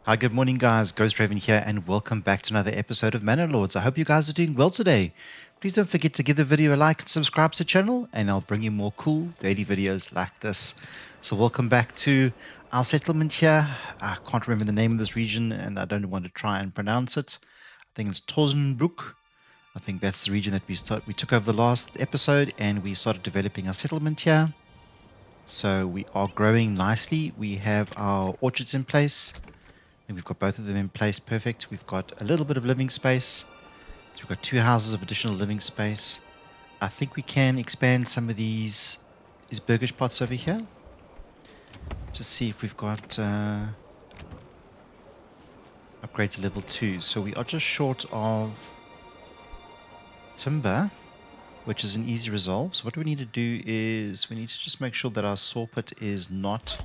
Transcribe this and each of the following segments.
Hi, good morning, guys. Ghost Raven here, and welcome back to another episode of Manor Lords. I hope you guys are doing well today. Please don't forget to give the video a like and subscribe to the channel, and I'll bring you more cool daily videos like this. So welcome back to our settlement here. I can't remember the name of this region, and I don't want to try and pronounce it. I think it's Tausendbruck. I think that's the region that we took over the last episode, and we started developing our settlement here. So we are growing nicely. We have our orchards in place. And we've got both of them in place perfect. We've got a little bit of living space. So we've got 2 houses of additional living space. I think we can expand some of these Burgage pots over here. Just see if we've got upgrade to level 2. So we are just short of timber, which is an easy resolve. So what we need to do is we need to just make sure that our saw pit is not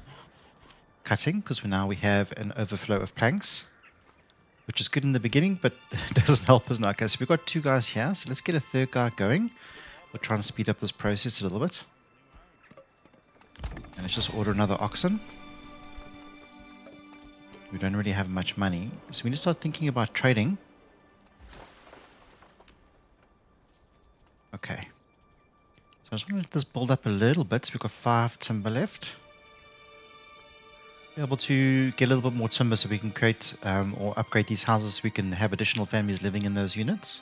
cutting, because now we have an overflow of planks, which is good in the beginning, but doesn't help us now. Okay, so we've got 2 guys here, so let's get a 3rd guy going. We'll try and speed up this process a little bit. And let's just order another oxen. We don't really have much money, so we need to start thinking about trading. Okay. So I just want to let this build up a little bit. So we've got 5 timber left. Be able to get a little bit more timber so we can create or upgrade these houses so we can have additional families living in those units.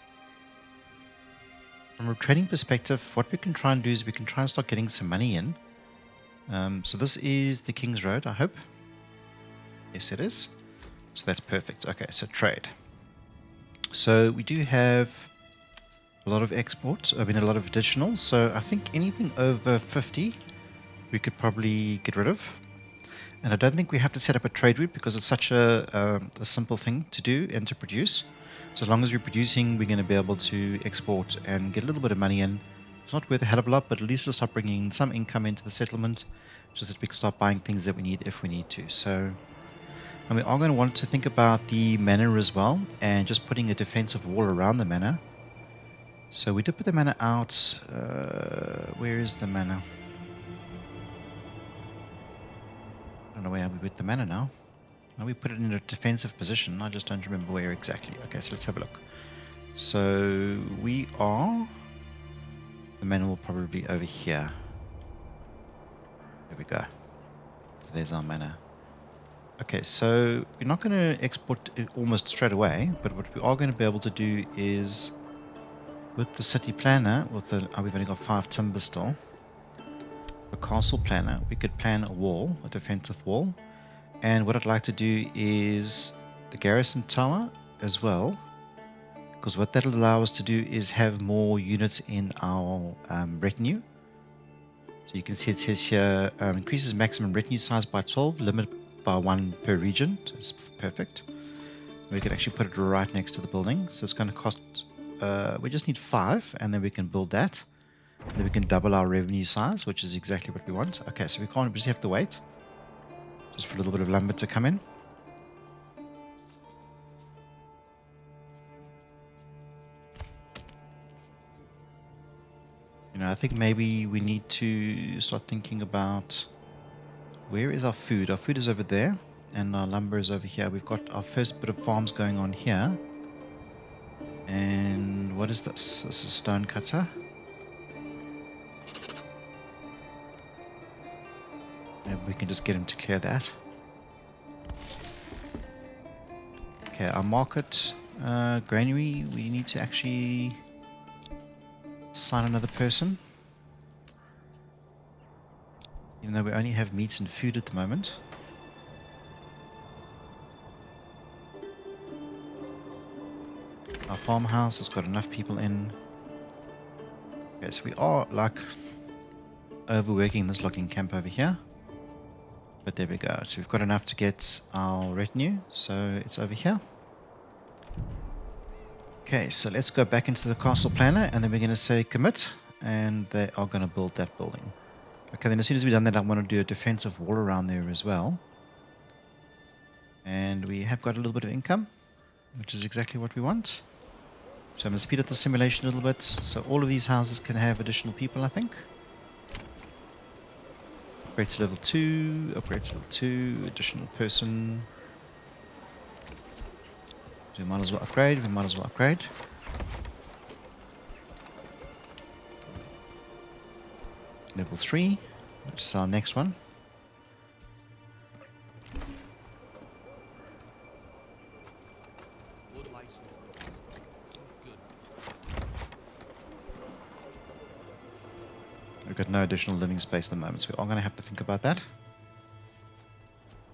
From a trading perspective, what we can try and do is we can try and start getting some money in. So this is the King's Road, I hope. Yes, it is. So that's perfect. Okay, so trade. So we do have a lot of exports, a lot of additionals. So I think anything over 50 we could probably get rid of. And I don't think we have to set up a trade route because it's such a simple thing to do and to produce. So as long as we're producing, we're going to be able to export and get a little bit of money in. It's not worth a hell of a lot, but at least it'll start bringing some income into the settlement, just that we can start buying things that we need if we need to. So, and we are going to want to think about the manor as well, and just putting a defensive wall around the manor. So we did put the manor out. Where is the manor? I don't know where we put the manor now. Now we put it in a defensive position. I just don't remember where exactly. Okay, so let's have a look. So we are... The manor will probably be over here. There we go. So there's our manor. Okay, so we're not going to export it almost straight away, but what we are going to be able to do is, with the city planner, we've only got 5 timber still. The castle planner, we could plan a wall, a defensive wall. And what I'd like to do is the garrison tower as well, because what that'll allow us to do is have more units in our retinue. So you can see it says here, increases maximum retinue size by 12, limit by 1 per region. So it's perfect. We can actually put it right next to the building. So it's going to cost, we just need 5, and then we can build that. And then we can double our revenue size, which is exactly what we want. Okay, so we just have to wait just for a little bit of lumber to come in. I think maybe we need to start thinking about where is our food. Our food is over there, and our lumber is over here. We've got our first bit of farms going on here. And what is this? This is a stone cutter. Maybe we can just get him to clear that. Okay, our market granary, we need to actually assign another person. Even though we only have meat and food at the moment. Our farmhouse has got enough people in. Okay, so we are like overworking this logging camp over here. But there we go. So we've got enough to get our retinue. So it's over here. Okay, so let's go back into the castle planner, and then we're going to say commit, and they are going to build that building. Okay, then as soon as we've done that, I want to do a defensive wall around there as well. And we have got a little bit of income, which is exactly what we want. So I'm going to speed up the simulation a little bit. So all of these houses can have additional people, I think. Upgrade to level 2, upgrade to level 2, additional person. We might as well upgrade. We might as well upgrade. Level 3, which is our next one. We've got no additional living space at the moment, so we are going to have to think about that.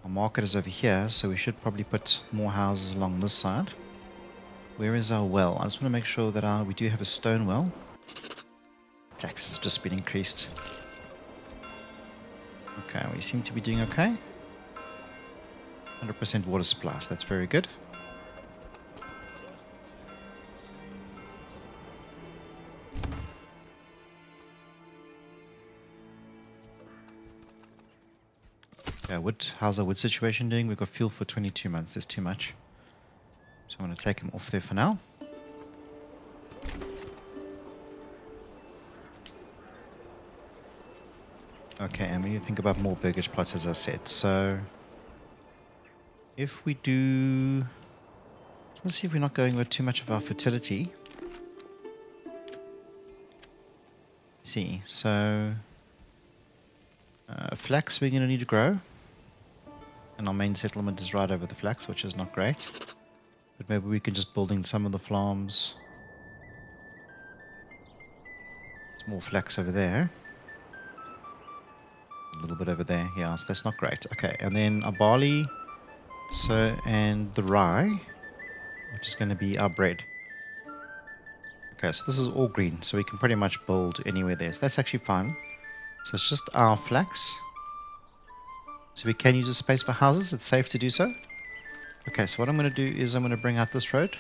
Our market is over here, so we should probably put more houses along this side. Where is our well? I just want to make sure that we do have a stone well. Tax has just been increased. Okay, we seem to be doing okay. 100% water supply, so that's very good. Okay, wood. How's our wood situation doing? We've got fuel for 22 months. There's too much. So I'm going to take him off there for now. Okay, and we need to think about more burgage plots, as I said. So if we do... Let's see if we're not going with too much of our fertility. See, so... flax we're going to need to grow. And our main settlement is right over the flax, which is not great. But maybe we can just build in some of the farms. There's more flax over there. A little bit over there, yeah, so that's not great. Okay, and then our barley, and the rye, which is going to be our bread. Okay, so this is all green, so we can pretty much build anywhere there. So that's actually fine. So it's just our flax. So we can use the space for houses, it's safe to do so. Okay, so what I'm going to do is I'm going to bring out this road.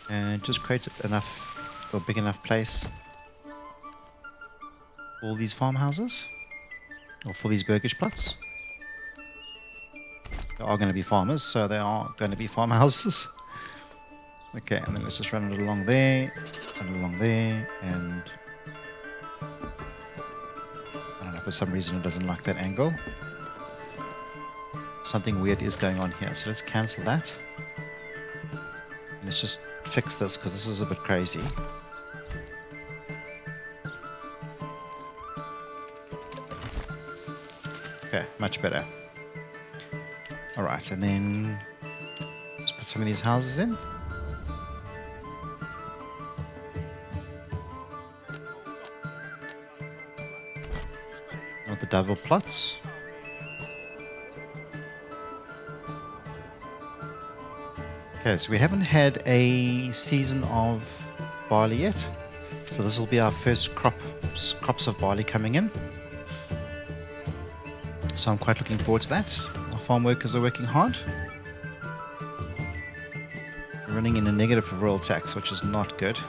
And just create enough, or big enough place for all these farmhouses. Or for these burgage plots. They are going to be farmers, so they are going to be farmhouses. Okay, and then let's just run it along there, and... for some reason it doesn't like that angle. Something weird is going on here, so let's cancel that. And let's just fix this, because this is a bit crazy. Okay, much better. Alright, and then let's put some of these houses in. The double plots. Okay, so we haven't had a season of barley yet, so this will be our first crops of barley coming in. So I'm quite looking forward to that. Our farm workers are working hard. We're running in a negative for royal tax, which is not good.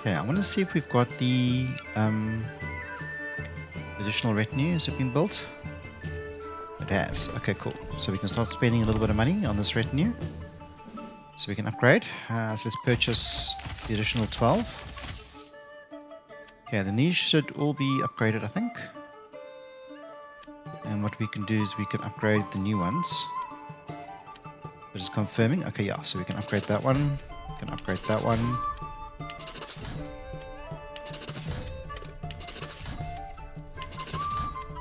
Okay, I want to see if we've got the additional retinues have been built. It has. Okay, cool. So we can start spending a little bit of money on this retinue. So we can upgrade. So let's purchase the additional 12. Okay, then these should all be upgraded, I think. And what we can do is we can upgrade the new ones. So just confirming. Okay, yeah, so we can upgrade that one. We can upgrade that one.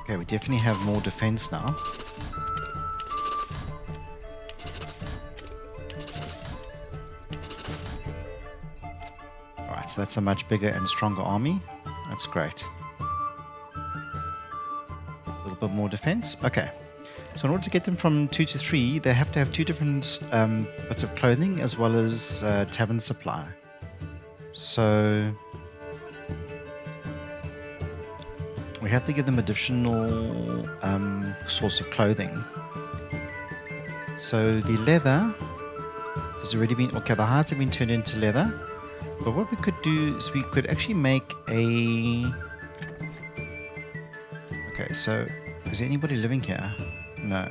Okay, we definitely have more defense now. Alright, so that's a much bigger and stronger army. That's great. A little bit more defense. Okay. So in order to get them from 2 to 3, they have to have 2 different bits of clothing as well as tavern supply. So we have to give them additional source of clothing. So the leather has already been... Okay, the hides have been turned into leather. But what we could do is we could actually make a... Okay, so is there anybody living here? No.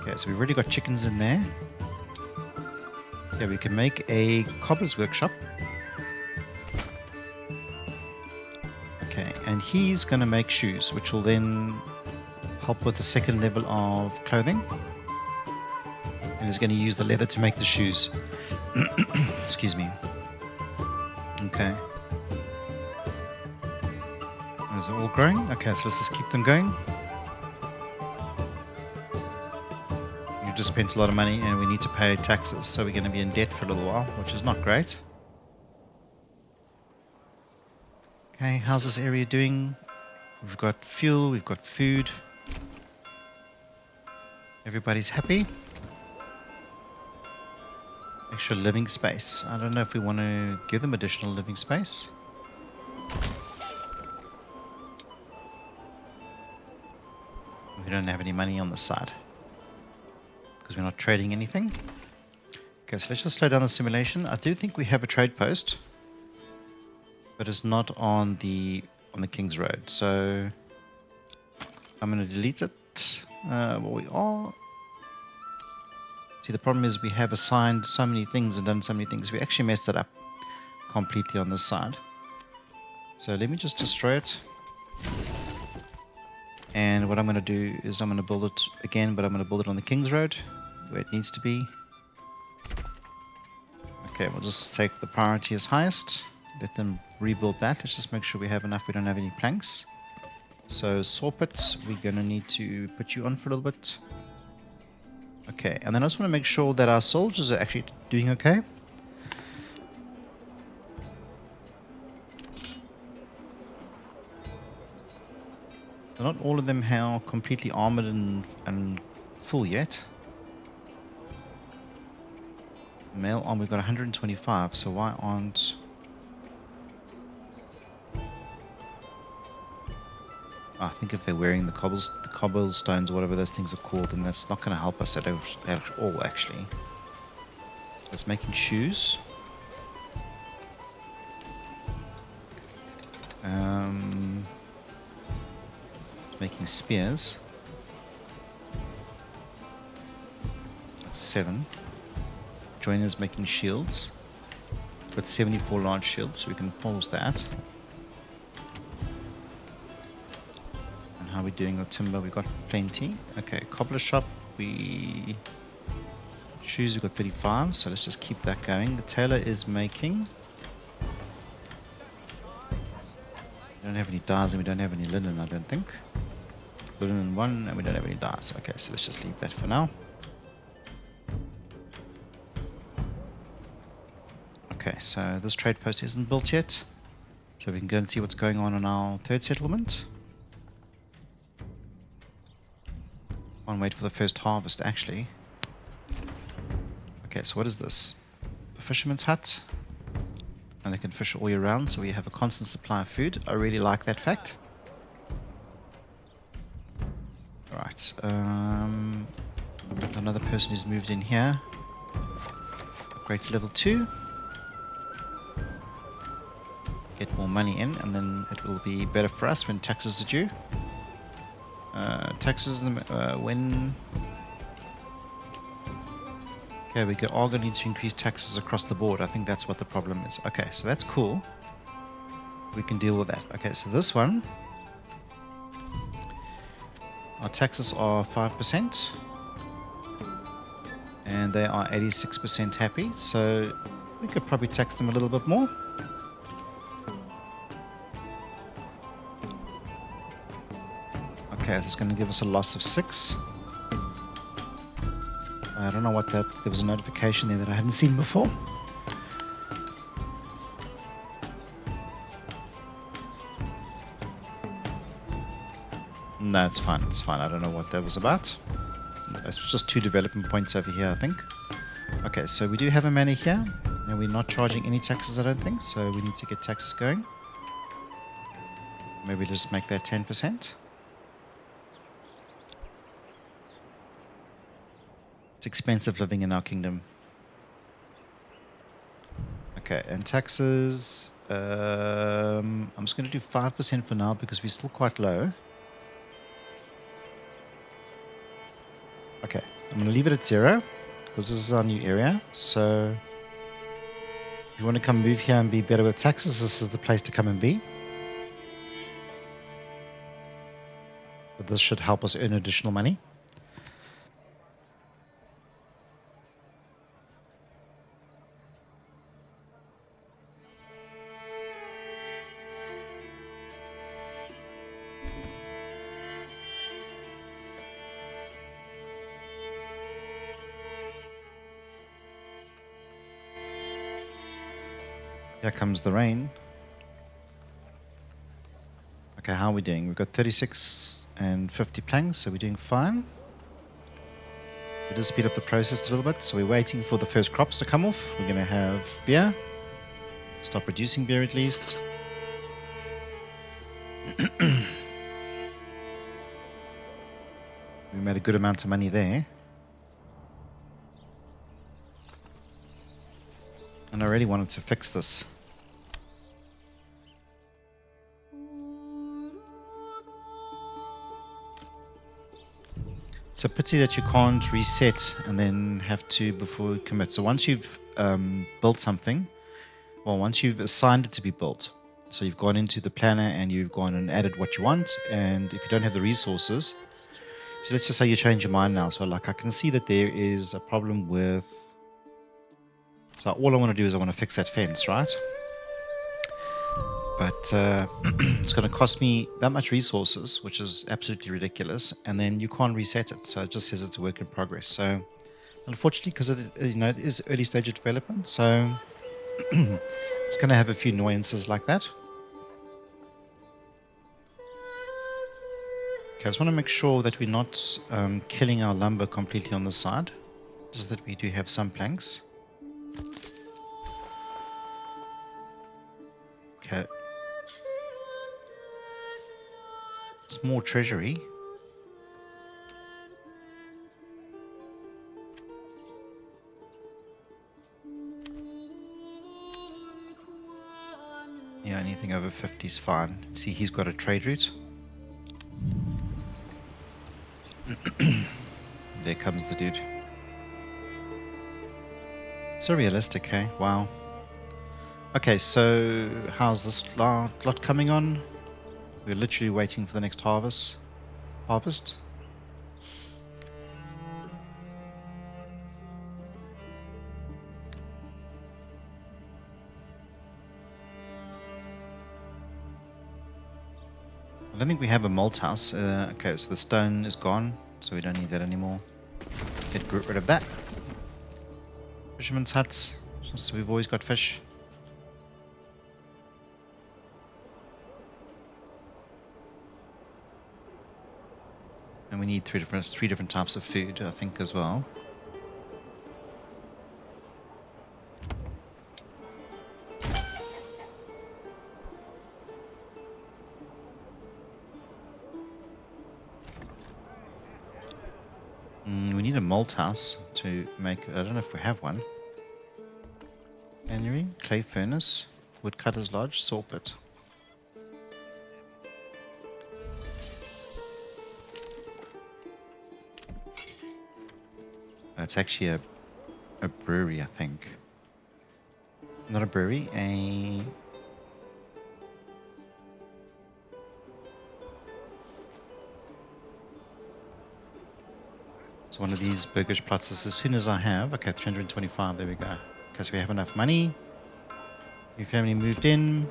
Okay, so we've already got chickens in there. Yeah, we can make a cobbler's workshop. Okay, and he's going to make shoes, which will then help with the second level of clothing. And he's going to use the leather to make the shoes. Excuse me. Okay. Is it all growing? Okay, so let's just keep them going. We've just spent a lot of money and we need to pay taxes, so we're going to be in debt for a little while, which is not great. Okay, how's this area doing? We've got fuel, we've got food. Everybody's happy. Extra living space. I don't know if we want to give them additional living space. We don't have any money on the side because we're not trading anything. Okay, so let's just slow down the simulation. I do think we have a trade post, but it's not on the King's Road. So I'm going to delete it. We are. See, the problem is we have assigned so many things and done so many things. We actually messed it up completely on this side. So let me just destroy it. And what I'm going to do is I'm going to build it again, but I'm going to build it on the King's Road, where it needs to be. Okay, we'll just take the priority as highest. Let them rebuild that. Let's just make sure we have enough. We don't have any planks. So saw pits, we're going to need to put you on for a little bit. Okay, and then I just want to make sure that our soldiers are actually doing okay. So not all of them are completely armored and full yet. Male armor, we've got 125, so why aren't... I think if they're wearing the cobblestones or whatever those things are called, then that's not going to help us at all, actually. It's making shoes. Making spears. That's 7. Joiners making shields. Got 74 large shields, so we can pause that. How are we doing with timber? We've got plenty. Okay, cobbler shop, shoes, we've got 35, so let's just keep that going. The tailor is making... We don't have any dyes and we don't have any linen, I don't think. Linen 1 and we don't have any dyes. Okay, so let's just leave that for now. Okay, so this trade post isn't built yet. So we can go and see what's going on our third settlement. Can't wait for the first harvest, actually. Okay, so what is this? A fisherman's hut. And they can fish all year round, so we have a constant supply of food. I really like that fact. Alright, another person who's moved in here. Upgrade to level 2. Get more money in, and then it will be better for us when taxes are due. Taxes when... Okay, we are going to need to increase taxes across the board. I think that's what the problem is. Okay, so that's cool. We can deal with that. Okay, so this one, our taxes are 5%, and they are 86% happy. So we could probably tax them a little bit more. Okay, this is going to give us a loss of 6. I don't know what that... There was a notification there that I hadn't seen before. No, it's fine. It's fine. I don't know what that was about. It's just 2 development points over here, I think. Okay, so we do have a manor here. And we're not charging any taxes, I don't think. So we need to get taxes going. Maybe just make that 10%. It's expensive living in our kingdom. Okay, and taxes, I'm just going to do 5% for now because we're still quite low. Okay, I'm going to leave it at 0 because this is our new area. So if you want to come move here and be better with taxes, this is the place to come and be. But this should help us earn additional money. Here comes the rain. Okay, how are we doing? We've got 36 and 50 planks, so we're doing fine. We just speed up the process a little bit. So we're waiting for the first crops to come off. We're going to have beer. Stop producing beer at least. We made a good amount of money there. And I really wanted to fix this. It's a pity that you can't reset and then have to before you commit. So once you've built something, well, once you've assigned it to be built, so you've gone into the planner and you've gone and added what you want, and if you don't have the resources, so let's just say you change your mind now. So like I can see that there is a problem with, so all I want to do is I want to fix that fence, right? But it's going to cost me that much resources, which is absolutely ridiculous, and then you can't reset it, so it just says it's a work in progress. So unfortunately, because it is early stage of development, so it's going to have a few annoyances like that. Okay, I just want to make sure that we're not killing our lumber completely on the side, just that we do have some planks. Okay. It's more treasury. Yeah, anything over 50 is fine. See, he's got a trade route. There comes the dude. So realistic, hey? Wow. Okay, so how's this lot coming on? We're literally waiting for the next harvest. I don't think we have a malt house. Okay, so the stone is gone, so we don't need that anymore. Get rid of that. Fisherman's huts, since we've always got fish. And we need three different types of food, I think, as well. We need a malt house to make. I don't know if we have one. Cannery, clay furnace, woodcutter's lodge, saw pit. It's actually a brewery, I think. Not a brewery, So one of these Burgage plots is as soon as I have. Okay, 325, there we go. Okay, so we have enough money. New family moved in.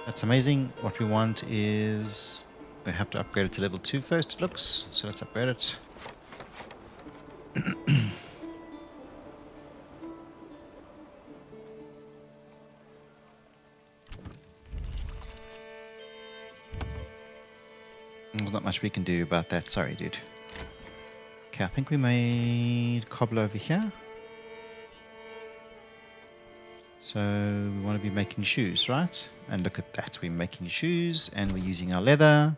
That's amazing. What we want is, we have to upgrade it to level 2 first, it looks. So let's upgrade it. There's not much we can do about that, sorry dude. Okay, I think we made cobble over here. So we want to be making shoes, right? And look at that, we're making shoes and we're using our leather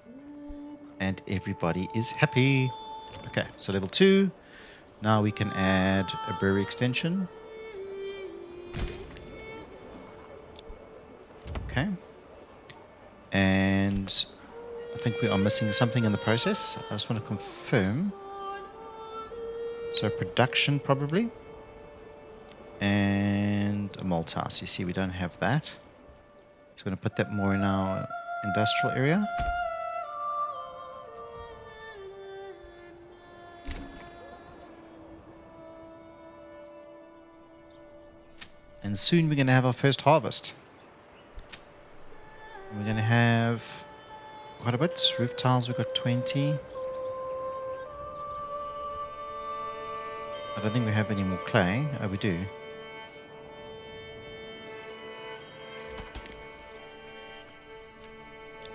and everybody is happy. Okay, so level 2. Now we can add a brewery extension. Okay. And I think we are missing something in the process. I just want to confirm. So production probably. And a malt house. You see, we don't have that. So we're going to put that more in our industrial area. And soon we're going to have our first harvest. And we're going to have quite a bit. Roof tiles, we've got 20. I don't think we have any more clay. Oh, we do.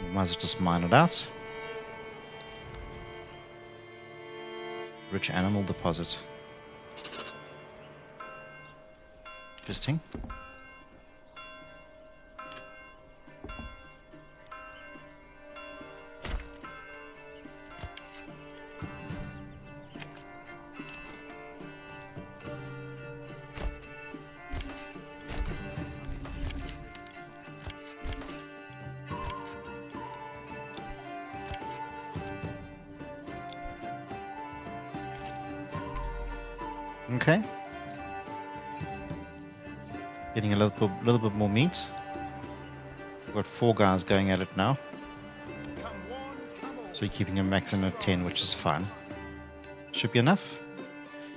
We might as well just mine it out. Rich animal deposit. Interesting. Okay. Getting a little bit more meat. We've got 4 guys going at it now. So we're keeping a maximum of 10, which is fine. Should be enough.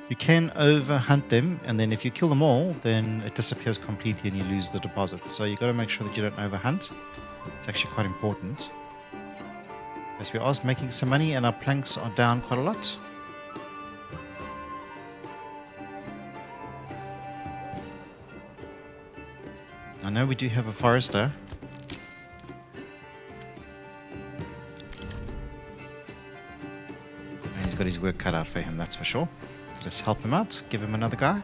You can overhunt them, and then if you kill them all, then it disappears completely and you lose the deposit. So you've got to make sure that you don't overhunt. It's actually quite important. As we are making some money and our planks are down quite a lot. I know we do have a forester. And he's got his work cut out for him, that's for sure. So let's help him out, give him another guy.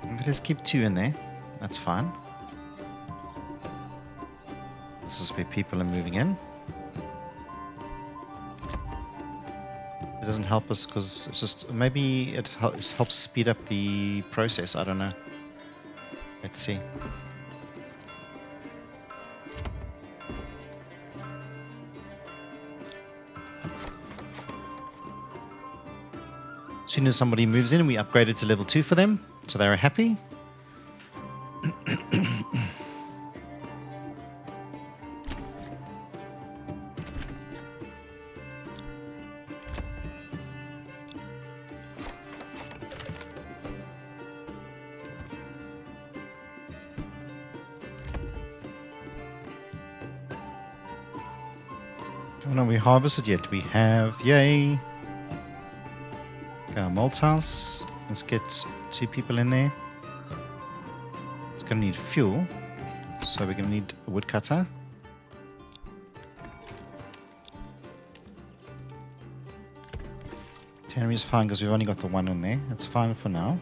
And let's keep 2 in there, that's fine. This is where people are moving in. It doesn't help us because it's just, maybe it helps speed up the process, I don't know. Let's see. As soon as somebody moves in, we upgrade it to level 2 for them, so they're happy. Oh no, we harvested yet. We have, yay! Our malt house. Let's get 2 people in there. It's going to need fuel, so we're going to need a woodcutter. Tannery is fine because we've only got the 1 in there. That's fine for now.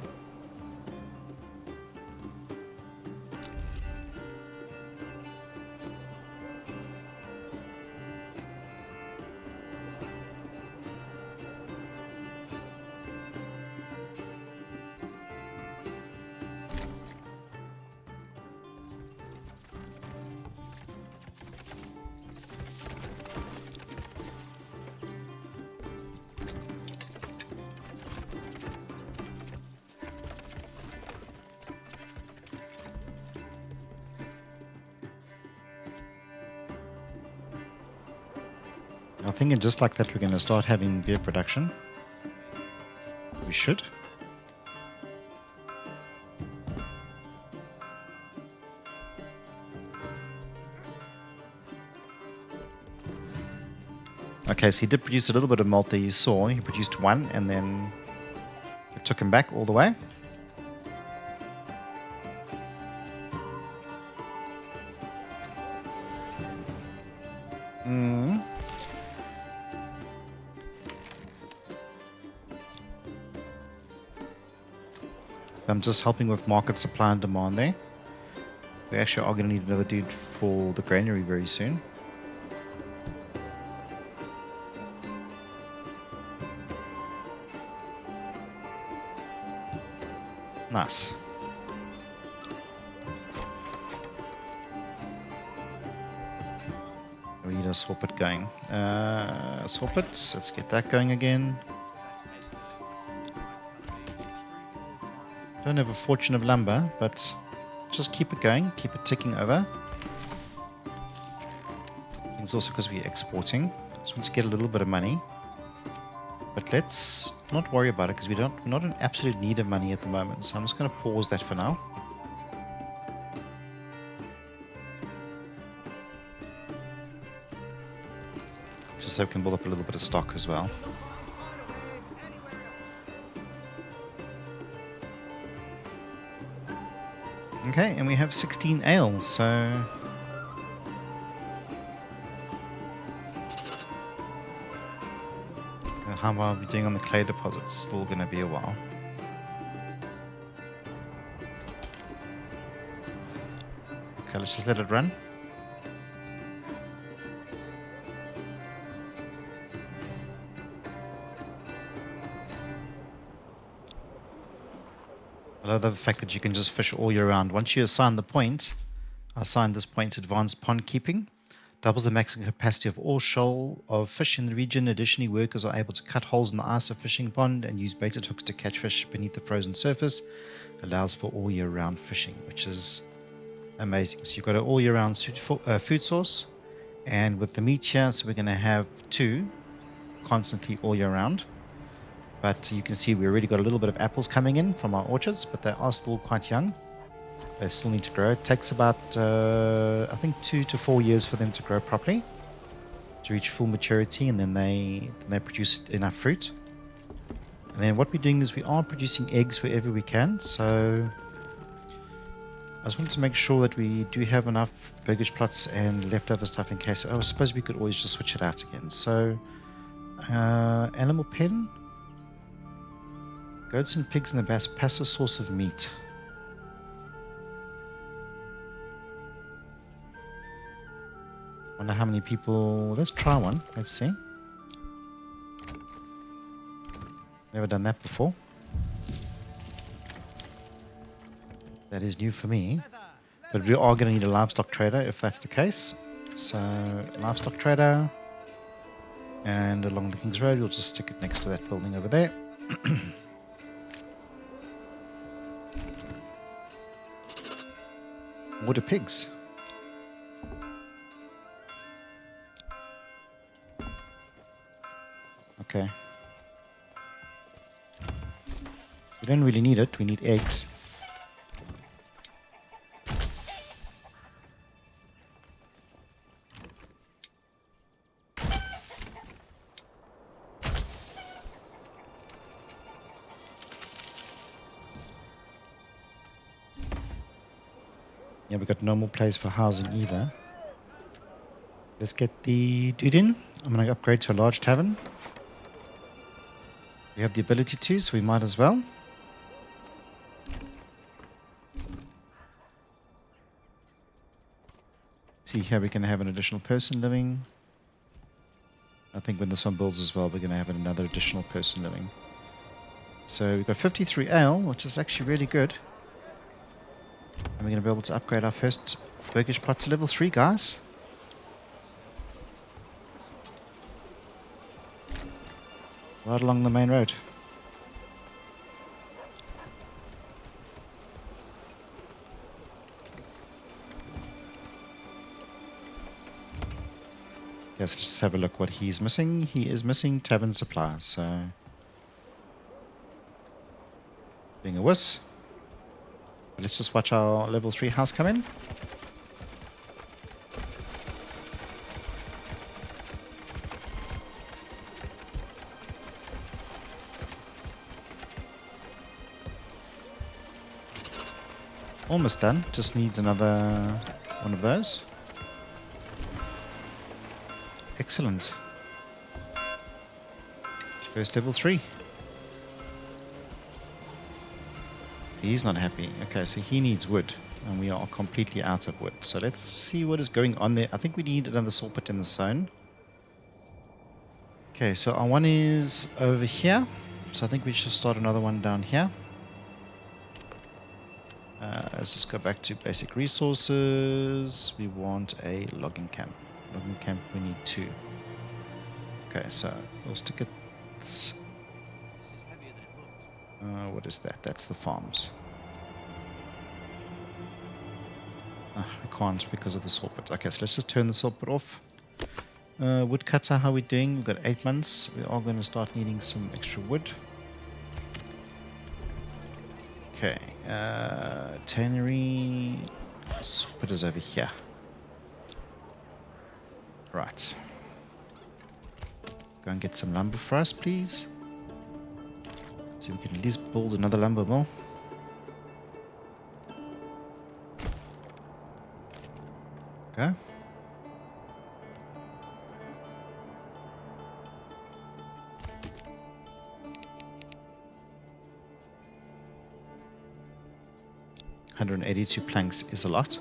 I think just like that we're going to start having beer production. We should. Okay, so he did produce a little bit of malt there, you saw. He produced 1 and then it took him back all the way. I'm just helping with market supply and demand there. We actually are going to need another dude for the granary very soon. Nice. We need a sawpit going. Sawpit, let's get that going again. Don't have a fortune of lumber, but just keep it going, keep it ticking over. It's also because we're exporting. Just want to get a little bit of money. But let's not worry about it because we're not in absolute need of money at the moment. So I'm just going to pause that for now. Just so we can build up a little bit of stock as well. Okay, and we have 16 ale, so how well are we doing on the clay deposits? Still going to be a while. Okay, let's just let it run. I love the fact that you can just fish all year round. Once you assign the point, I assigned this point to advanced pond keeping. Doubles the maximum capacity of all shoal of fish in the region. Additionally, workers are able to cut holes in the ice of fishing pond and use baited hooks to catch fish beneath the frozen surface. Allows for all year round fishing, which is amazing. So you've got an all year round food source, and with the meat here, so we're going to have 2 constantly all year round. But you can see we already got a little bit of apples coming in from our orchards, but they are still quite young. They still need to grow. It takes about, I think, 2 to 4 years for them to grow properly, to reach full maturity, and then they produce enough fruit. And then what we're doing is we are producing eggs wherever we can. So I just wanted to make sure that we do have enough burgage plots and leftover stuff in case. I suppose we could always just switch it out again. So animal pen. Goats and pigs in the best passive source of meat. Wonder how many people. Let's try one. Let's see. Never done that before. That is new for me. But we are going to need a livestock trader if that's the case. So, livestock trader. And along the King's Road, we'll just stick it next to that building over there. Water pigs. Okay. We don't really need it. We need eggs. Yeah, we got no more place for housing either. Let's get the dude in. I'm going to upgrade to a large tavern. We have the ability to, so we might as well. See here, we can have an additional person living. I think when this one builds as well, we're going to have another additional person living. So we've got 53 ale, which is actually really good. And we're going to be able to upgrade our first Burgage plot to level 3, guys. Right along the main road. Yes, let's just have a look what he's missing. He is missing tavern supply, so being a wuss. Let's just watch our level 3 house come in. Almost done, just needs another one of those. Excellent. First level 3. He's not happy. Okay, so he needs wood, and we are completely out of wood. So let's see what is going on there. I think we need another saw pit in the zone. Okay, so our one is over here. So I think we should start another one down here. Let's just go back to basic resources. We want a logging camp. Logging camp, we need 2. Okay, so we'll stick it. What is that? That's the farms. We can't because of the sawpit. Okay, so let's just turn the sawpit off. Woodcutter, how are we doing? We've got 8 months. We are going to start needing some extra wood. Okay, tannery. Sawpit is over here. Right. Go and get some lumber for us, please. So we can at least build another lumber mill. Okay. $182 planks is a lot.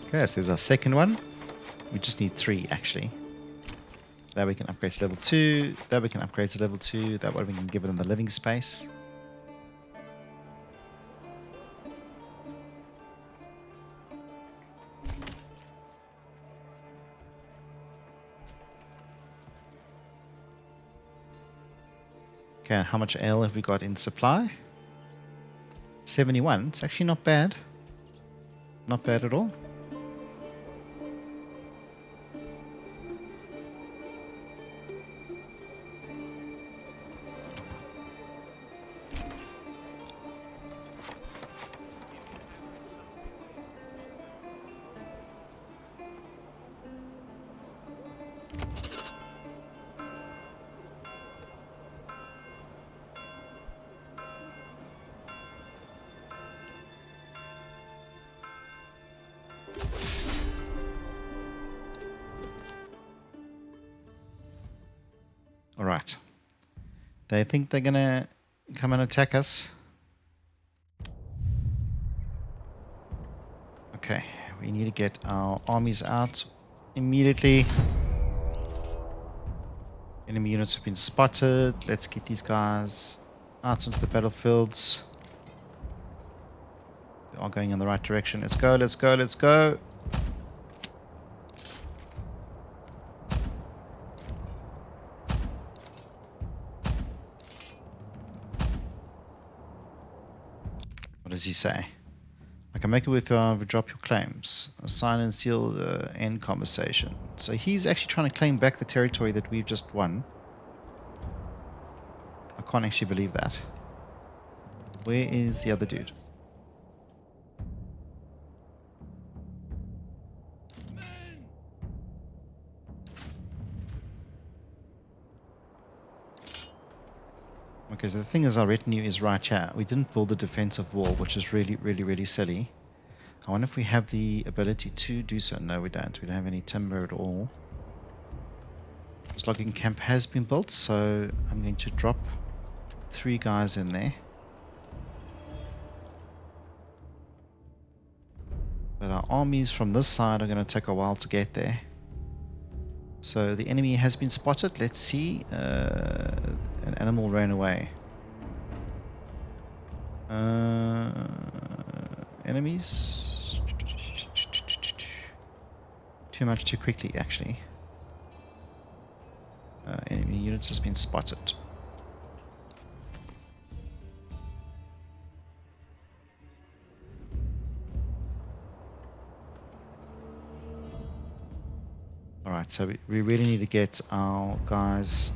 Okay, so there's our second one. We just need 3 actually. That we can upgrade to level 2. That we can upgrade to level 2. That way we can give it in the living space. Okay, how much ale have we got in supply? 71. It's actually not bad. Not bad at all. Alright. They think they're gonna come and attack us. Okay, we need to get our armies out immediately. Enemy units have been spotted. Let's get these guys out into the battlefields. We are going in the right direction. Let's go, let's go, let's go. What does he say? I can make it with drop your claims. Sign and seal the end conversation. So he's actually trying to claim back the territory that we've just won. I can't actually believe that. Where is the other dude? Okay, so the thing is our retinue is right here. We didn't build a defensive wall, which is really silly. I wonder if we have the ability to do so. No, we don't. We don't have any timber at all. This logging camp has been built, so I'm going to drop 3 guys in there. But our armies from this side are going to take a while to get there. So the enemy has been spotted. Let's see. An animal ran away. Enemies. Too much too quickly, actually. Enemy units has been spotted. Alright, so we really need to get our guys.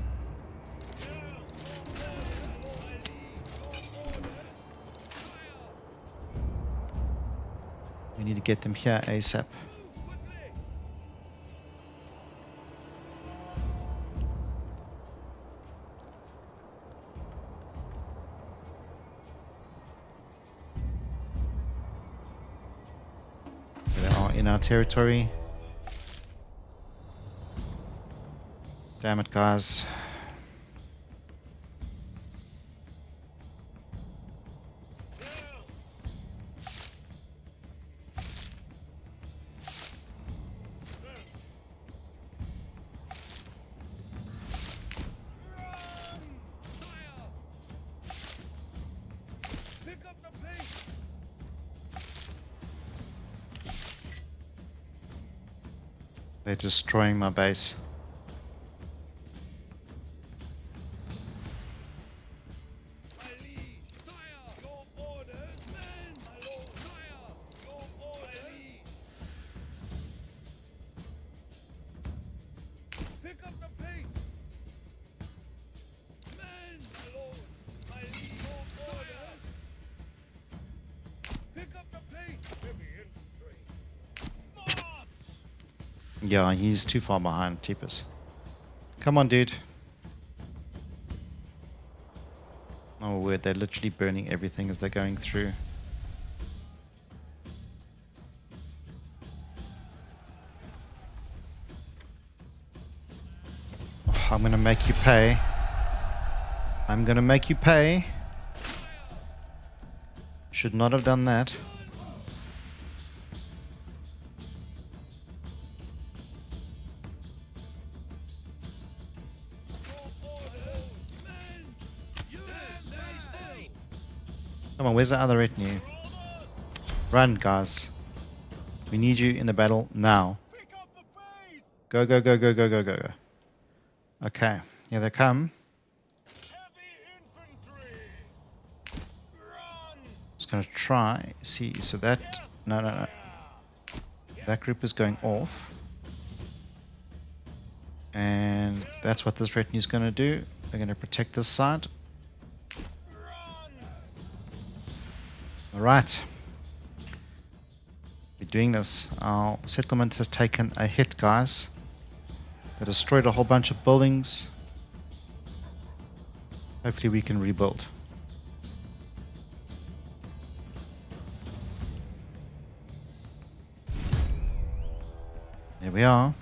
We need to get them here ASAP. They are in our territory. Damn it, guys. They're destroying my base. Yeah, he's too far behind. Jeepers. Come on, dude. Oh, word, they're literally burning everything as they're going through. Oh, I'm gonna make you pay. I'm gonna make you pay. Should not have done that. Come on, where's the other retinue? Run, guys. We need you in the battle now. Go, go, go, go, go, go, go, go. Okay, here they come. Just gonna try, see, so that, no. That group is going off. And that's what this retinue is gonna do. They're gonna protect this side. Alright. We're doing this. Our settlement has taken a hit, guys. They destroyed a whole bunch of buildings. Hopefully we can rebuild. There we are.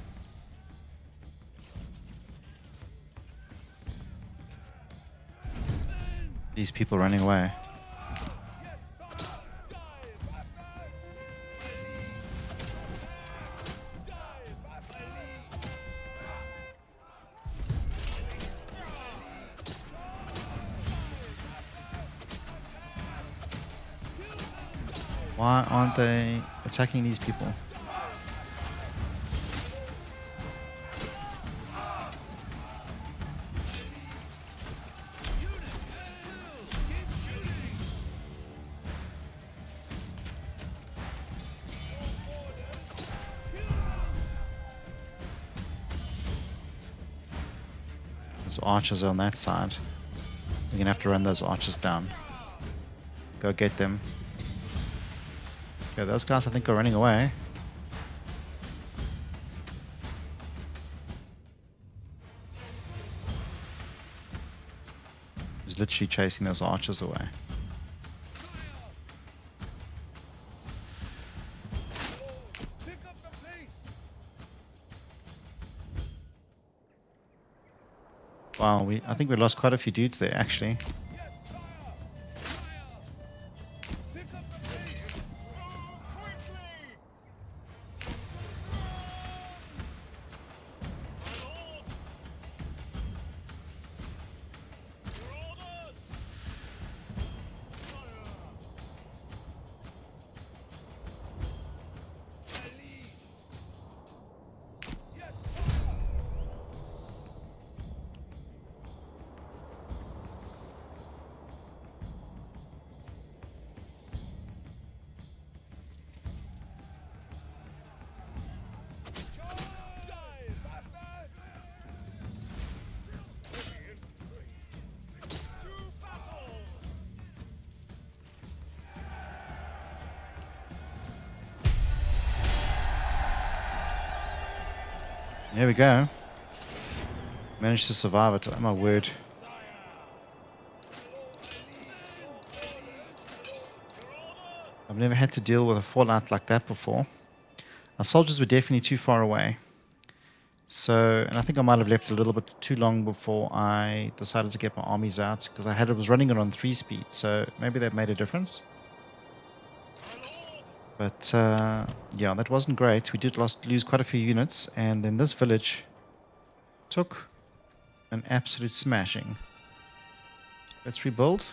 These people running away. Why aren't they attacking these people? There's archers on that side. We're gonna have to run those archers down. Go get them. Okay, those guys I think are running away. He's literally chasing those archers away. Wow, I think we lost quite a few dudes there actually. There we go. Managed to survive it, oh my word. I've never had to deal with a fallout like that before. Our soldiers were definitely too far away. So, and I think I might have left a little bit too long before I decided to get my armies out, because I was running it on 3 speed, so maybe that made a difference. But yeah, that wasn't great. We did lose quite a few units, and then this village took an absolute smashing. Let's rebuild.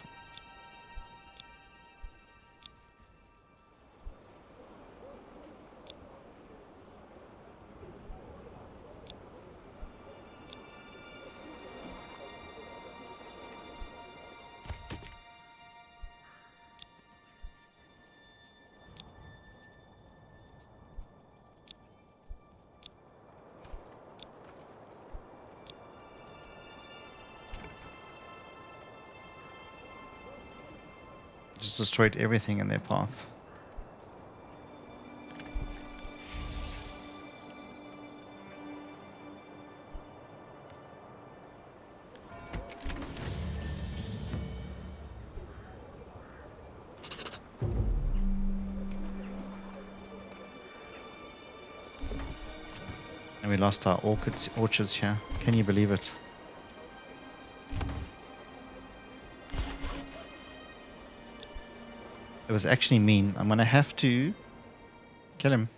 Just destroyed everything in their path. And we lost our orchards here. Can you believe it? It was actually mean. I'm going to have to kill him.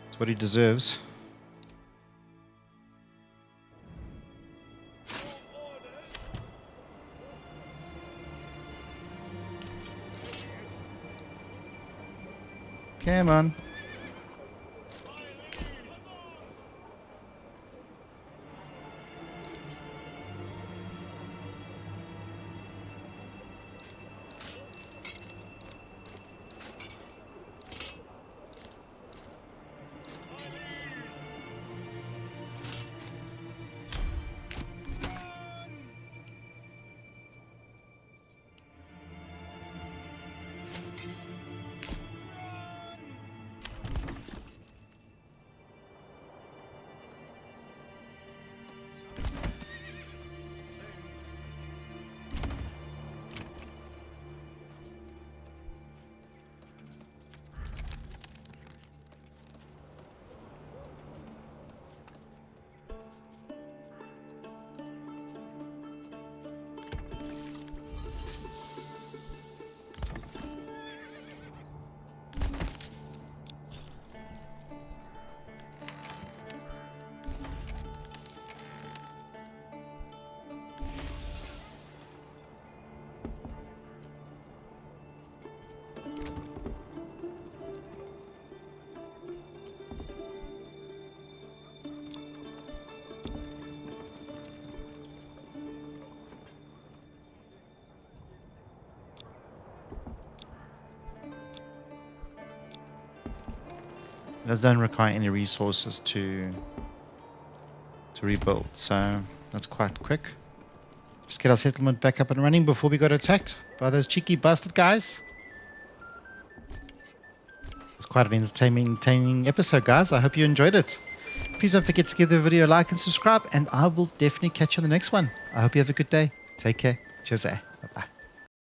It's what he deserves. Come on. Those don't require any resources to rebuild, so that's quite quick. Just get our settlement back up and running before we got attacked by those cheeky bastard guys. It's quite an entertaining episode, guys. I hope you enjoyed it. Please don't forget to give the video a like and subscribe, and I will definitely catch you on the next one. I hope you have a good day. Take care. Cheers.